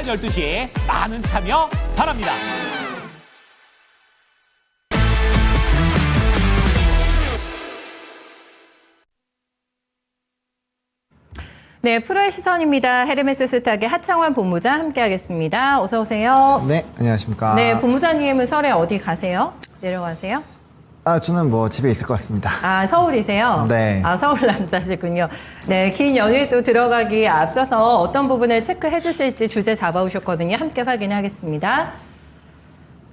12시 많은 참여 바랍니다. 네, 프로의 시선입니다. 헤르메스 스탁의 하창환 본부장 함께하겠습니다. 어서 오세요. 네, 안녕하십니까. 네, 본부장님은 설에 어디 가세요? 내려가세요? 저는 뭐 집에 있을 것 같습니다. 아, 서울이세요? 네. 아, 서울 남자시군요. 네, 긴 연휴에 또 들어가기 앞서서 어떤 부분을 체크해 주실지 주제 잡아오셨거든요. 함께 확인하겠습니다.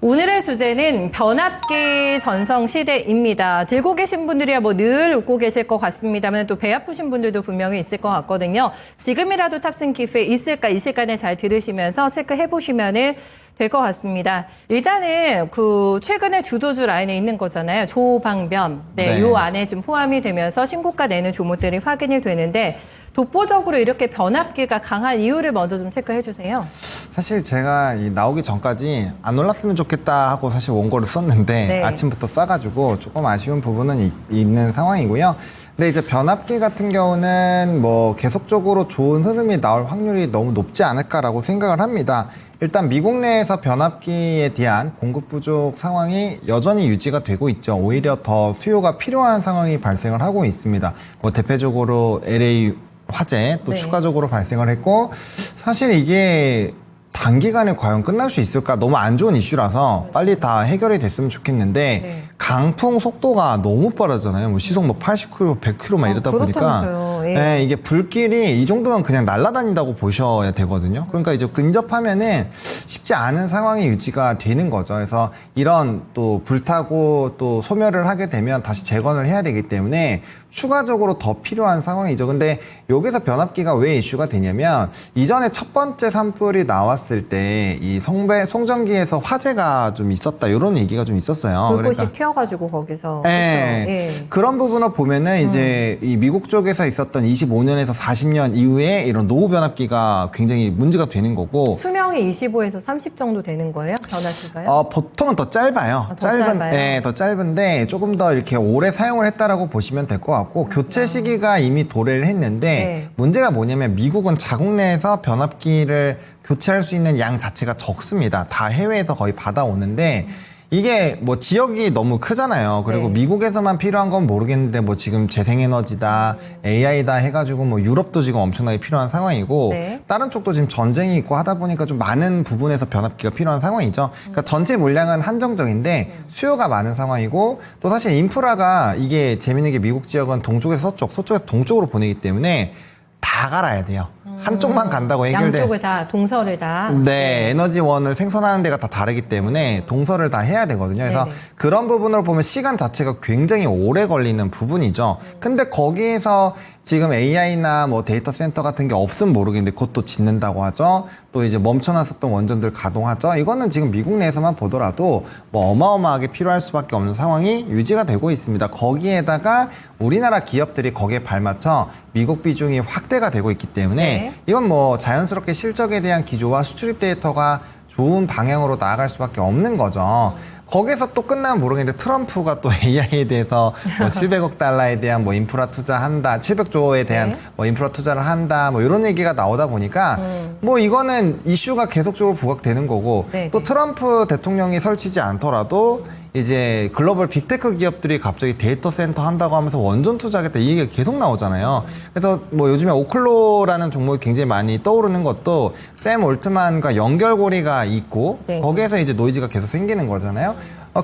오늘의 주제는 변압기 전성 시대입니다. 들고 계신 분들이야 뭐 늘 웃고 계실 것 같습니다만 또 배 아프신 분들도 분명히 있을 것 같거든요. 지금이라도 탑승 기회 있을까 이 시간에 잘 들으시면서 체크해 보시면 될 것 같습니다. 일단은 그 최근에 주도주 라인에 있는 거잖아요. 조방변. 네, 요 안에 좀 포함이 되면서 신고가 내는 조목들이 확인이 되는데 독보적으로 이렇게 변압기가 강한 이유를 먼저 좀 체크해 주세요. 사실 제가 나오기 전까지 안 올랐으면 좋겠다 하고 사실 원고를 썼는데 네. 아침부터 싸가지고 조금 아쉬운 부분은 있는 상황이고요. 근데 이제 변압기 같은 경우는 뭐 계속적으로 좋은 흐름이 나올 확률이 너무 높지 않을까라고 생각을 합니다. 일단 미국 내에서 변압기에 대한 공급 부족 상황이 여전히 유지가 되고 있죠. 오히려 더 수요가 필요한 상황이 발생을 하고 있습니다. 뭐 대표적으로 LA 화재 또 네. 추가적으로 발생을 했고 사실 이게 단기간에 과연 끝날 수 있을까? 너무 안 좋은 이슈라서 빨리 다 해결이 됐으면 좋겠는데 네. 강풍 속도가 너무 빠르잖아요. 뭐 시속 뭐 80km, 100km 막 이러다 보니까 그렇다면서요. 예. 네, 이게 불길이 이 정도면 그냥 날아다닌다고 보셔야 되거든요. 그러니까 이제 근접하면은 쉽지 않은 상황이 유지가 되는 거죠. 그래서 이런 또 불타고 또 소멸을 하게 되면 다시 재건을 해야 되기 때문에 추가적으로 더 필요한 상황이죠. 근데 여기서 변압기가 왜 이슈가 되냐면 이전에 첫 번째 산불이 나왔을 때 이 송전기에서 화재가 좀 있었다 이런 얘기가 좀 있었어요. 불꽃이 튀어가지고 거기서. 네. 그렇죠? 예. 그런 부분을 보면은 이제 이 미국 쪽에서 있었던 25년에서 40년 이후에 이런 노후 변압기가 굉장히 문제가 되는 거고. 수명이 25에서 30 정도 되는 거예요? 변압기가요? 보통은 더 짧아요. 더 짧아요? 네, 더 짧은데 조금 더 이렇게 오래 사용을 했다라고 보시면 될 것 같고 교체 시기가 이미 도래를 했는데 네. 문제가 뭐냐면 미국은 자국 내에서 변압기를 교체할 수 있는 양 자체가 적습니다. 다 해외에서 거의 받아오는데 이게 뭐 지역이 너무 크잖아요. 그리고 네. 미국에서만 필요한 건 모르겠는데 뭐 지금 재생에너지다, AI다 해가지고 뭐 유럽도 지금 엄청나게 필요한 상황이고 네. 다른 쪽도 지금 전쟁이 있고 하다 보니까 좀 많은 부분에서 변압기가 필요한 상황이죠. 그러니까 전체 물량은 한정적인데 수요가 많은 상황이고 또 사실 인프라가 이게 재밌는 게 미국 지역은 동쪽에서 서쪽, 서쪽에서 동쪽으로 보내기 때문에 다 갈아야 돼요. 한쪽만 간다고 해결돼. 양쪽을 다, 동서를 다. 네, 에너지원을 생산하는 데가 다 다르기 때문에 동서를 다 해야 되거든요. 그래서 네네. 그런 부분으로 보면 시간 자체가 굉장히 오래 걸리는 부분이죠. 근데 거기에서 지금 AI나 뭐 데이터 센터 같은 게 없으면 모르겠는데 그것도 짓는다고 하죠. 또 이제 멈춰놨었던 원전들 가동하죠. 이거는 지금 미국 내에서만 보더라도 뭐 어마어마하게 필요할 수밖에 없는 상황이 유지가 되고 있습니다. 거기에다가 우리나라 기업들이 거기에 발맞춰 미국 비중이 확대가 되고 있기 때문에 네. 이건 뭐 자연스럽게 실적에 대한 기조와 수출입 데이터가 좋은 방향으로 나아갈 수밖에 없는 거죠. 거기서 또 끝나면 모르겠는데 트럼프가 또 AI에 대해서 뭐 700억 달러에 대한 뭐 인프라 투자한다, 700조에 대한 네. 뭐 인프라 투자를 한다, 뭐 이런 얘기가 나오다 보니까 뭐 이거는 이슈가 계속적으로 부각되는 거고 네, 또 네. 트럼프 대통령이 설치지 않더라도 이제 글로벌 빅테크 기업들이 갑자기 데이터 센터 한다고 하면서 원전 투자하겠다 이 얘기가 계속 나오잖아요. 그래서 뭐 요즘에 오클로라는 종목이 굉장히 많이 떠오르는 것도 샘 올트만과 연결고리가 있고 네. 거기에서 이제 노이즈가 계속 생기는 거잖아요.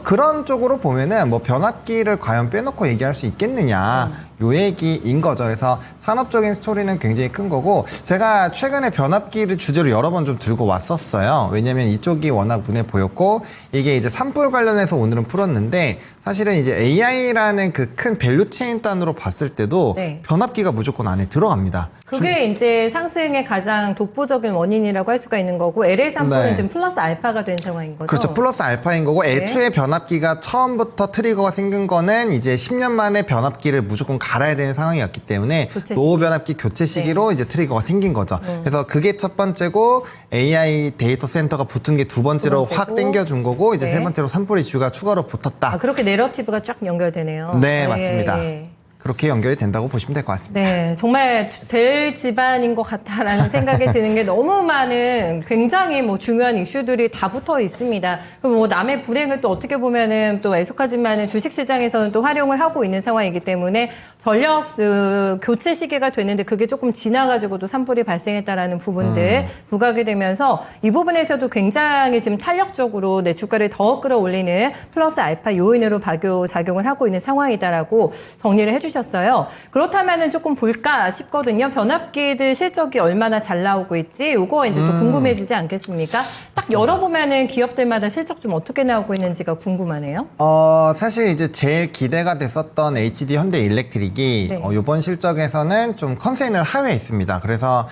그런 쪽으로 보면은 뭐 변압기를 과연 빼놓고 얘기할 수 있겠느냐 요 얘기인 거죠. 그래서 산업적인 스토리는 굉장히 큰 거고 제가 최근에 변압기를 주제로 여러 번 좀 들고 왔었어요. 왜냐면 이쪽이 워낙 눈에 보였고 이게 이제 산불 관련해서 오늘은 풀었는데 사실은 이제 AI라는 그 큰 밸류체인 단으로 봤을 때도 네. 변압기가 무조건 안에 들어갑니다. 그게 이제 상승의 가장 독보적인 원인이라고 할 수가 있는 거고 LA 산불은 네. 지금 플러스 알파가 된 상황인 거죠. 그렇죠. 플러스 알파인 거고 네. 애초에 변압기가 처음부터 트리거가 생긴 거는 이제 10년 만에 변압기를 무조건 갈아야 되는 상황이었기 때문에 교체 노후 시기. 변압기 교체 시기로 이제 트리거가 생긴 거죠. 그래서 그게 첫 번째고 AI 데이터 센터가 붙은 게 두 번째로 두 확 번째고. 땡겨준 거고 이제 네. 세 번째로 산불 이슈가 추가로 붙었다. 그렇게 내러티브가 쫙 연결되네요. 네, 맞습니다. 그렇게 연결이 된다고 보시면 될 것 같습니다. 네, 정말 될 집안인 것 같다라는 생각이 드는 게 너무 많은 굉장히 뭐 중요한 이슈들이 다 붙어 있습니다. 그럼 뭐 남의 불행을 또 어떻게 보면은 또 애석하지만은 주식시장에서는 또 활용을 하고 있는 상황이기 때문에 전력 교체 시기가 됐는데 그게 조금 지나가지고 또 산불이 발생했다라는 부분들 부각이 되면서 이 부분에서도 굉장히 지금 탄력적으로 내 주가를 더 끌어올리는 플러스 알파 요인으로 작용을 하고 있는 상황이다라고 정리를 해주셨어요. 그렇다면은 조금 볼까 싶거든요. 변압기들 실적이 얼마나 잘 나오고 있지? 요거 이제 또 궁금해지지 않겠습니까? 딱 열어보면은 기업들마다 실적 좀 어떻게 나오고 있는지가 궁금하네요. 사실 이제 제일 기대가 됐었던 HD 현대일렉트릭이 네. 이번 실적에서는 좀 컨센을 하회했습니다. 그래서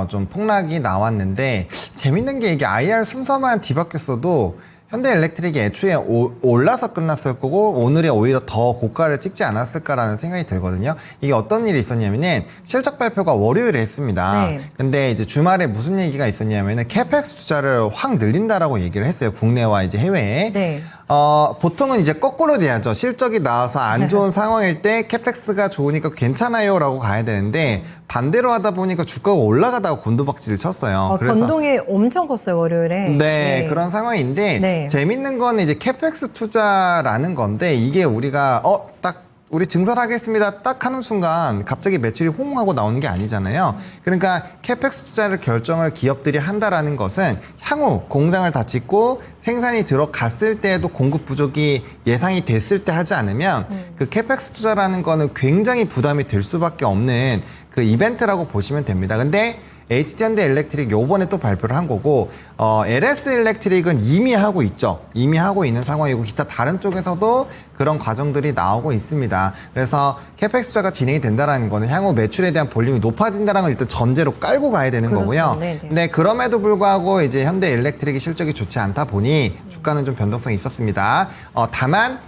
좀 폭락이 나왔는데 재밌는 게 이게 IR 순서만 뒤바뀌었어도 현대일렉트릭이 애초에 올라서 끝났을 거고 오늘에 오히려 더 고가를 찍지 않았을까라는 생각이 들거든요. 이게 어떤 일이 있었냐면은 실적 발표가 월요일에 했습니다. 네. 근데 이제 주말에 무슨 얘기가 있었냐면은 캐펙스 투자를 확 늘린다라고 얘기를 했어요. 국내와 이제 해외에. 네. 보통은 이제 거꾸로 돼야죠. 실적이 나와서 안 좋은 상황일 때 캐펙스가 좋으니까 괜찮아요라고 가야 되는데 반대로 하다 보니까 주가가 올라가다가 곤두박질을 쳤어요. 변동이 엄청 컸어요, 월요일에. 네, 그런 상황인데 네. 재밌는 건 이제 캐펙스 투자라는 건데 이게 우리가 딱 우리 증설하겠습니다 딱 하는 순간 갑자기 매출이 호응하고 나오는 게 아니잖아요. 그러니까 캐펙스 투자를 결정을 기업들이 한다라는 것은 향후 공장을 다 짓고 생산이 들어갔을 때에도 공급 부족이 예상이 됐을 때 하지 않으면 그 캐펙스 투자라는 거는 굉장히 부담이 될 수밖에 없는 그 이벤트라고 보시면 됩니다. 근데 HD현대일렉트릭 요번에 또 발표를 한 거고 LS일렉트릭은 이미 하고 있죠. 이미 하고 있는 상황이고 기타 다른 쪽에서도 그런 과정들이 나오고 있습니다. 그래서 캐펙스 투자가 진행이 된다라는 거는 향후 매출에 대한 볼륨이 높아진다는 걸 일단 전제로 깔고 가야 되는 그렇죠. 거고요. 네네. 근데 그럼에도 불구하고 이제 현대일렉트릭이 실적이 좋지 않다 보니 주가는 좀 변동성이 있었습니다. 다만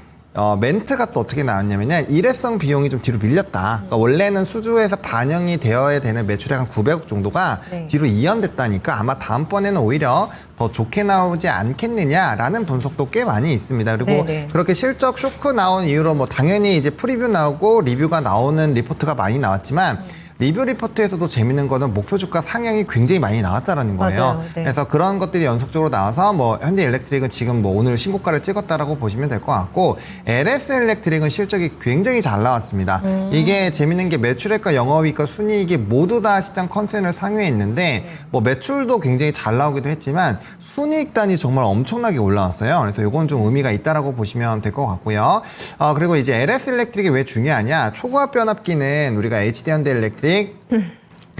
멘트가 또 어떻게 나왔냐면은 일회성 비용이 좀 뒤로 밀렸다. 그러니까 원래는 수주에서 반영이 되어야 되는 매출액 한 900억 정도가 네. 뒤로 이연됐다니까 아마 다음번에는 오히려 더 좋게 나오지 않겠느냐라는 분석도 꽤 많이 있습니다. 그리고 네네. 그렇게 실적 쇼크 나온 이후로 뭐 당연히 이제 프리뷰 나오고 리뷰가 나오는 리포트가 많이 나왔지만 리뷰 리포트에서도 재밌는 거는 목표 주가 상향이 굉장히 많이 나왔다라는 거예요. 맞아요. 네. 그래서 그런 것들이 연속적으로 나와서 뭐 현대일렉트릭은 지금 뭐 오늘 신고가를 찍었다라고 보시면 될 것 같고 LS일렉트릭은 실적이 굉장히 잘 나왔습니다. 이게 재밌는 게 매출액과 영업이익과 순이익이 모두 다 시장 컨센을 상회했는데 뭐 매출도 굉장히 잘 나오기도 했지만 순이익 단이 정말 엄청나게 올라왔어요. 그래서 이건 좀 의미가 있다라고 보시면 될 것 같고요. 그리고 이제 LS일렉트릭이 왜 중요하냐? 초고압 변압기는 우리가 HD현대일렉트릭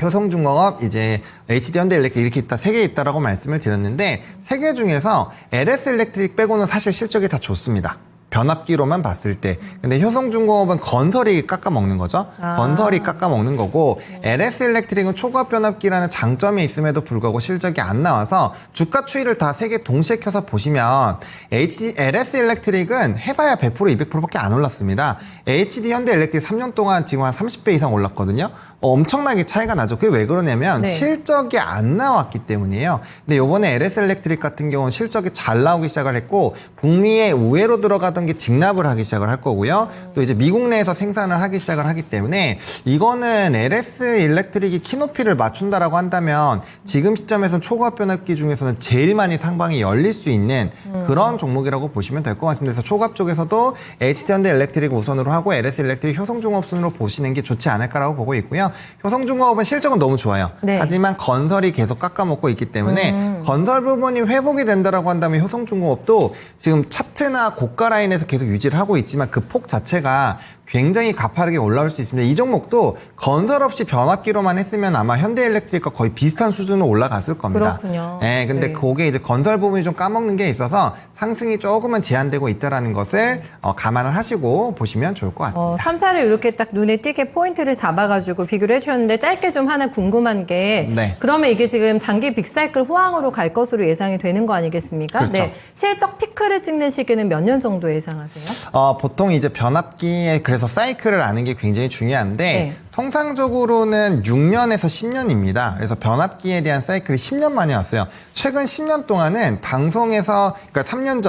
효성중공업, 이제 HD현대일렉트릭 이렇게 있다, 3개 있다라고 말씀을 드렸는데 3개 중에서 LS일렉트릭 빼고는 사실 실적이 다 좋습니다. 변압기로만 봤을 때. 근데 효성중공업은 건설이 깎아먹는 거죠. 건설이 깎아먹는 거고 LS일렉트릭은 초고압 변압기라는 장점이 있음에도 불구하고 실적이 안 나와서 주가 추이를 다 3개 동시에 켜서 보시면 LS일렉트릭은 해봐야 100% 200%밖에 안 올랐습니다. HD현대일렉트릭 3년 동안 지금 한 30배 이상 올랐거든요. 엄청나게 차이가 나죠. 그게 왜 그러냐면 네. 실적이 안 나왔기 때문이에요. 근데 요번에 LS일렉트릭 같은 경우는 실적이 잘 나오기 시작을 했고 북미의 우회로 들어가던 게 직납을 하기 시작을 할 거고요. 또 이제 미국 내에서 생산을 하기 시작을 하기 때문에 이거는 LS일렉트릭이 키높이를 맞춘다라고 한다면 지금 시점에서는 초고압 변압기 중에서는 제일 많이 상방이 열릴 수 있는 그런 종목이라고 보시면 될 것 같습니다. 그래서 초고압 쪽에서도 HD현대일렉트릭 우선으로 하고 LS일렉트릭 효성중공업 순으로 보시는 게 좋지 않을까라고 보고 있고요. 효성중공업은 실적은 너무 좋아요. 네. 하지만 건설이 계속 깎아먹고 있기 때문에 건설 부분이 회복이 된다라고 한다면 효성중공업도 지금 차트나 고가 라인에서 계속 유지를 하고 있지만 그 폭 자체가 굉장히 가파르게 올라올 수 있습니다. 이 종목도 건설 없이 변압기로만 했으면 아마 현대일렉트릭과 거의 비슷한 수준으로 올라갔을 겁니다. 그렇군요. 네, 근데 네. 그게 이제 건설 부분이 좀 까먹는 게 있어서 상승이 조금은 제한되고 있다라는 것을 감안을 하시고 보시면 좋을 것 같습니다. 3사를 이렇게 딱 눈에 띄게 포인트를 잡아가지고 비교를 해주셨는데 짧게 좀 하나 궁금한 게 네. 그러면 이게 지금 장기 빅사이클 호황으로 갈 것으로 예상이 되는 거 아니겠습니까? 그렇죠. 네. 실적 피크를 찍는 시기는 몇 년 정도 예상하세요? 보통 이제 변압기에 그래서 사이클을 아는 게 굉장히 중요한데 네. 통상적으로는 6년에서 10년입니다. 그래서 변압기에 대한 사이클이 10년 만에 왔어요. 최근 10년 동안은 방송에서, 그러니까 3년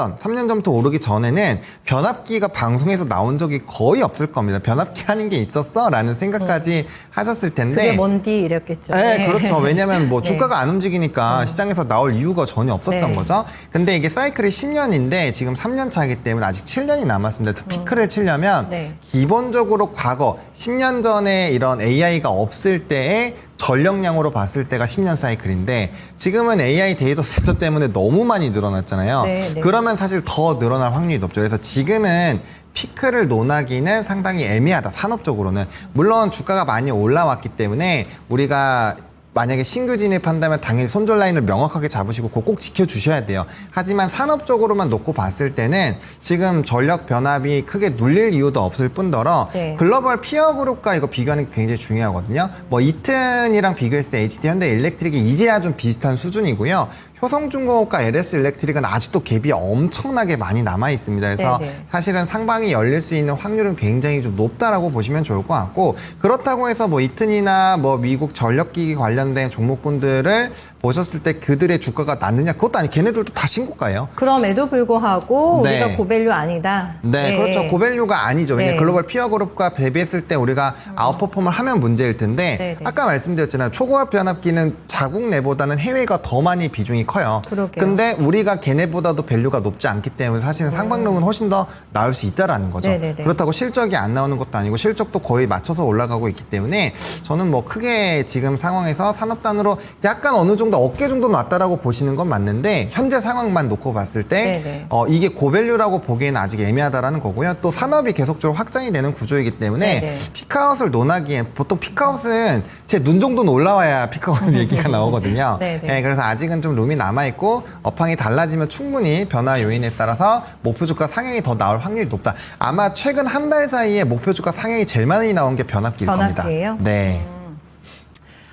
전부터 오르기 전에는 변압기가 방송에서 나온 적이 거의 없을 겁니다. 변압기라는 게 있었어? 라는 생각까지 하셨을 텐데. 그게 뭔디 이랬겠죠. 네, 그렇죠. 왜냐면 뭐 네. 주가가 안 움직이니까 시장에서 나올 이유가 전혀 없었던 네. 거죠. 근데 이게 사이클이 10년인데 지금 3년 차이기 때문에 아직 7년이 남았습니다. 그래서 피크를 치려면 네. 기본적으로 과거 10년 전에 이런 AI가 없을 때의 전력량으로 봤을 때가 10년 사이클인데 지금은 AI 데이터 센터 때문에 너무 많이 늘어났잖아요. 네, 네. 그러면 사실 더 늘어날 확률이 높죠. 그래서 지금은 피크를 논하기는 상당히 애매하다. 산업적으로는. 물론 주가가 많이 올라왔기 때문에 우리가 만약에 신규 진입한다면 당연히 손절 라인을 명확하게 잡으시고 그거 꼭 지켜주셔야 돼요. 하지만 산업적으로만 놓고 봤을 때는 지금 전력 변압이 크게 눌릴 이유도 없을 뿐더러 네. 글로벌 피어 그룹과 이거 비교하는 게 굉장히 중요하거든요. 뭐 이튼이랑 비교했을 때 HD 현대 일렉트릭이 이제야 좀 비슷한 수준이고요. 효성중공업과 LS 일렉트릭은 아직도 갭이 엄청나게 많이 남아 있습니다. 그래서 네네. 사실은 상방이 열릴 수 있는 확률은 굉장히 좀 높다라고 보시면 좋을 것 같고 그렇다고 해서 뭐 이튼이나 뭐 미국 전력기기 관련된 종목군들을 보셨을 때 그들의 주가가 낮느냐 그것도 아니 걔네들도 다 신고가예요. 그럼에도 불구하고 네. 우리가 고밸류 아니다. 네, 그렇죠. 고밸류가 아니죠. 왜냐면 네. 글로벌 피어 그룹과 대비했을 때 우리가 아웃퍼폼을 하면 문제일 텐데 네, 네. 아까 말씀드렸잖아요. 초고압 변압기는 자국 내보다는 해외가 더 많이 비중이 커요. 그러게요. 근데 우리가 걔네보다도 밸류가 높지 않기 때문에 사실은 상방룸은 훨씬 더 나올 수 있다라는 거죠. 네, 네, 네. 그렇다고 실적이 안 나오는 것도 아니고 실적도 거의 맞춰서 올라가고 있기 때문에 저는 뭐 크게 지금 상황에서 산업단으로 약간 어느 정도 어깨 정도 났다라고 보시는 건 맞는데 현재 상황만 놓고 봤을 때 네, 네. 이게 고밸류라고 보기에는 아직 애매하다라는 거고요. 또 산업이 계속적으로 확장이 되는 구조이기 때문에 네네. 피크아웃을 논하기엔 보통 피크아웃은 제 눈 정도는 올라와야 피크아웃 얘기가 나오거든요. 네네. 네, 그래서 아직은 좀 룸이 남아있고 업황이 달라지면 충분히 변화 요인에 따라서 목표 주가 상향이 더 나올 확률이 높다. 아마 최근 한 달 사이에 목표 주가 상향이 제일 많이 나온 게 변압기일 겁니다. 변압기예요? 네.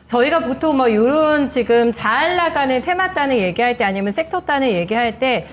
저희가 보통 뭐 이런 지금 잘 나가는 테마 단을 얘기할 때 아니면 섹터 단을 얘기할 때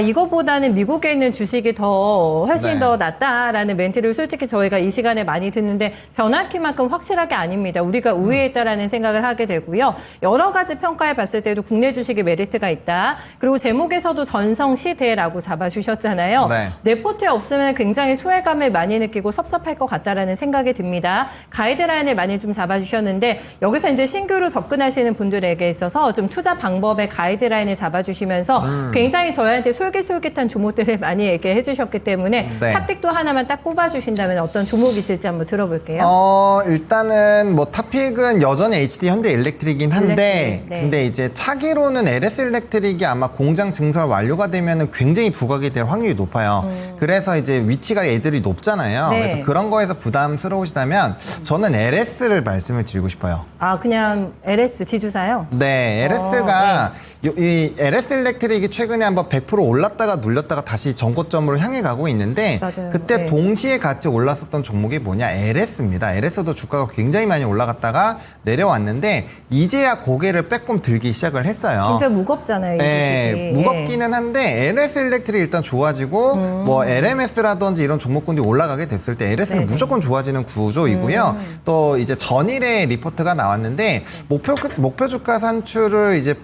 이거보다는 미국에 있는 주식이 더 훨씬 네. 더 낫다라는 멘트를 솔직히 저희가 이 시간에 많이 듣는데 변화키만큼 확실하게 아닙니다. 우리가 우위에 있다라는 생각을 하게 되고요. 여러 가지 평가해 봤을 때도 국내 주식에 메리트가 있다. 그리고 제목에서도 전성시대라고 잡아주셨잖아요. 네. 내 포트에 없으면 굉장히 소외감을 많이 느끼고 섭섭할 것 같다라는 생각이 듭니다. 가이드라인을 많이 좀 잡아주셨는데 여기서 이제 신규로 접근하시는 분들에게 있어서 좀 투자 방법의 가이드라인을 잡아주시면서 굉장히 저희한테 솔깃솔깃한 종목들을 많이 얘기해 주셨기 때문에 네. 탑픽도 하나만 딱 꼽아주신다면 어떤 종목이실지 한번 들어볼게요. 일단은 뭐 탑픽은 여전히 HD 현대 일렉트릭이긴 한데 일렉트릭, 네. 근데 이제 차기로는 LS 일렉트릭이 아마 공장 증설 완료가 되면은 굉장히 부각이 될 확률이 높아요. 그래서 이제 위치가 애들이 높잖아요. 네. 그래서 그런 거에서 부담스러우시다면 저는 LS를 말씀을 드리고 싶어요. 그냥 LS 지주사요? 네, LS가 이 LS 일렉트릭이 최근에 한번 100% 올랐다가 눌렸다가 다시 전고점으로 향해 가고 있는데 맞아요. 그때 네. 동시에 같이 올랐었던 종목이 뭐냐? LS입니다. LS도 주가가 굉장히 많이 올라갔다가 내려왔는데 이제야 고개를 빼꼼 들기 시작을 했어요. 굉장히 무겁잖아요, 이 네, 주식이. 무겁기는 한데 LS 일렉트릭이 일단 좋아지고 뭐 LMS라든지 이런 종목군들이 올라가게 됐을 때 LS는 네네. 무조건 좋아지는 구조이고요. 또 이제 전일에 리포트가 나왔는데 목표 주가 산출을 이제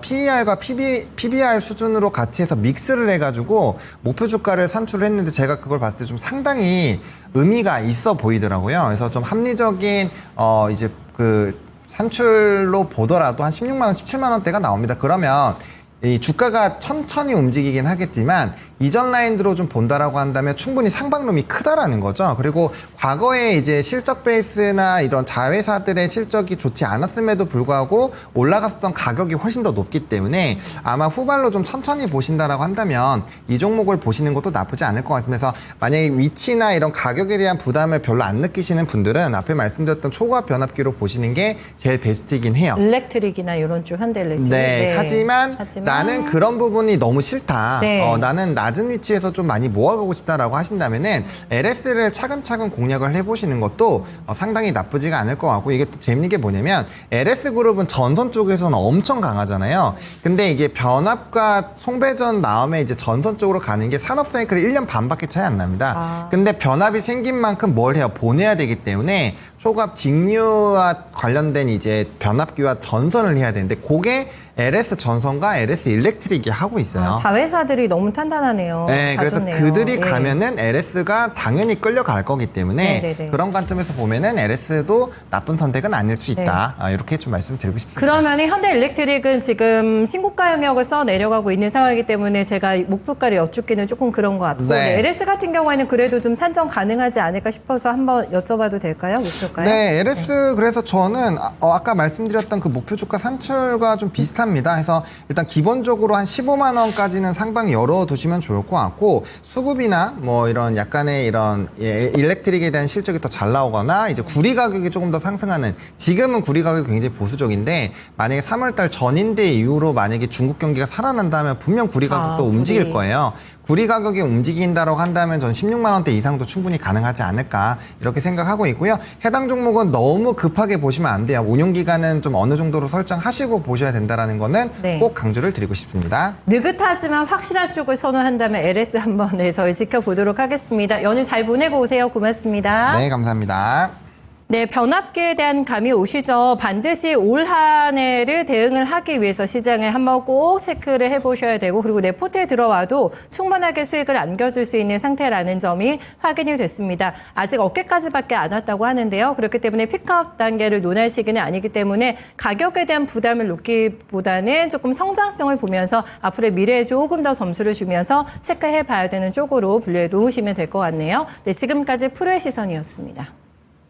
PER과 PBR 수준으로 같이 해서 믹스를 해가지고 목표 주가를 산출을 했는데 제가 그걸 봤을 때 좀 상당히 의미가 있어 보이더라고요. 그래서 좀 합리적인 이제 그 산출로 보더라도 한 16만 원, 17만 원대가 나옵니다. 그러면 이 주가가 천천히 움직이긴 하겠지만 이전 라인으로 좀 본다라고 한다면 충분히 상방룸이 크다라는 거죠. 그리고 과거에 이제 실적 베이스나 이런 자회사들의 실적이 좋지 않았음에도 불구하고 올라갔었던 가격이 훨씬 더 높기 때문에 아마 후발로 좀 천천히 보신다라고 한다면 이 종목을 보시는 것도 나쁘지 않을 것 같습니다. 그래서 만약에 위치나 이런 가격에 대한 부담을 별로 안 느끼시는 분들은 앞에 말씀드렸던 초고압 변압기로 보시는 게 제일 베스트이긴 해요. 일렉트릭이나 이런 쪽 현대 일렉트릭. 네, 하지만 나는 그런 부분이 너무 싫다. 네. 나는 낮은 위치에서 좀 많이 모아가고 싶다라고 하신다면은 LS를 차근차근 공략을 해보시는 것도 상당히 나쁘지가 않을 것 같고 이게 또 재밌는 게 뭐냐면 LS 그룹은 전선 쪽에서는 엄청 강하잖아요. 근데 이게 변압과 송배전 다음에 이제 전선 쪽으로 가는 게 산업 사이클이 1년 반밖에 차이 안 납니다. 근데 변압이 생긴 만큼 뭘 해요? 보내야 되기 때문에 초과압 직류와 관련된 이제 변압기와 전선을 해야 되는데 그게 LS 전선과 LS 일렉트릭이 하고 있어요. 자회사들이 너무 탄탄하네요. 네, 그래서 다좋네요. 그들이 예. 가면은 LS가 당연히 끌려갈 거기 때문에 네네네. 그런 관점에서 보면은 LS도 나쁜 선택은 아닐 수 있다. 이렇게 좀 말씀드리고 싶습니다. 그러면 현대일렉트릭은 지금 신고가 영역을 써 내려가고 있는 상황이기 때문에 제가 목표가를 여쭙기는 조금 그런 것 같고 네. LS 같은 경우에는 그래도 좀 산정 가능하지 않을까 싶어서 한번 여쭤봐도 될까요? 목표가요? 네, LS 그래서 저는 아까 말씀드렸던 그 목표 주가 산출과 좀 비슷합니다. 그래서 일단 기본적으로 한 15만 원까지는 상방 열어두시면 좋을 것 같고 수급이나 뭐 이런 약간의 이런 일렉트릭에 대한 실적이 더 잘 나오거나 이제 구리 가격이 조금 더 상승하는 지금은 구리 가격이 굉장히 보수적인데 만약에 3월달 전인대 이후로 만약에 중국 경기가 살아난다면 분명 구리 가격도 움직일 구리. 거예요. 구리 가격이 움직인다고 한다면 전 16만 원대 이상도 충분히 가능하지 않을까 이렇게 생각하고 있고요. 해당 종목은 너무 급하게 보시면 안 돼요. 운용 기간은 좀 어느 정도로 설정하시고 보셔야 된다라는 거는 네. 꼭 강조를 드리고 싶습니다. 느긋하지만 확실한 쪽을 선호한다면 LS 한번 저희 지켜보도록 하겠습니다. 연휴 잘 보내고 오세요. 고맙습니다. 네, 감사합니다. 네, 변압기에 대한 감이 오시죠. 반드시 올 한 해를 대응을 하기 위해서 시장에 한번 꼭 체크를 해보셔야 되고 그리고 내 포트에 들어와도 충분하게 수익을 안겨줄 수 있는 상태라는 점이 확인이 됐습니다. 아직 어깨까지밖에 안 왔다고 하는데요. 그렇기 때문에 피크아웃 단계를 논할 시기는 아니기 때문에 가격에 대한 부담을 놓기보다는 조금 성장성을 보면서 앞으로의 미래에 조금 더 점수를 주면서 체크해봐야 되는 쪽으로 분류해 놓으시면 될 것 같네요. 네, 지금까지 프로의 시선이었습니다.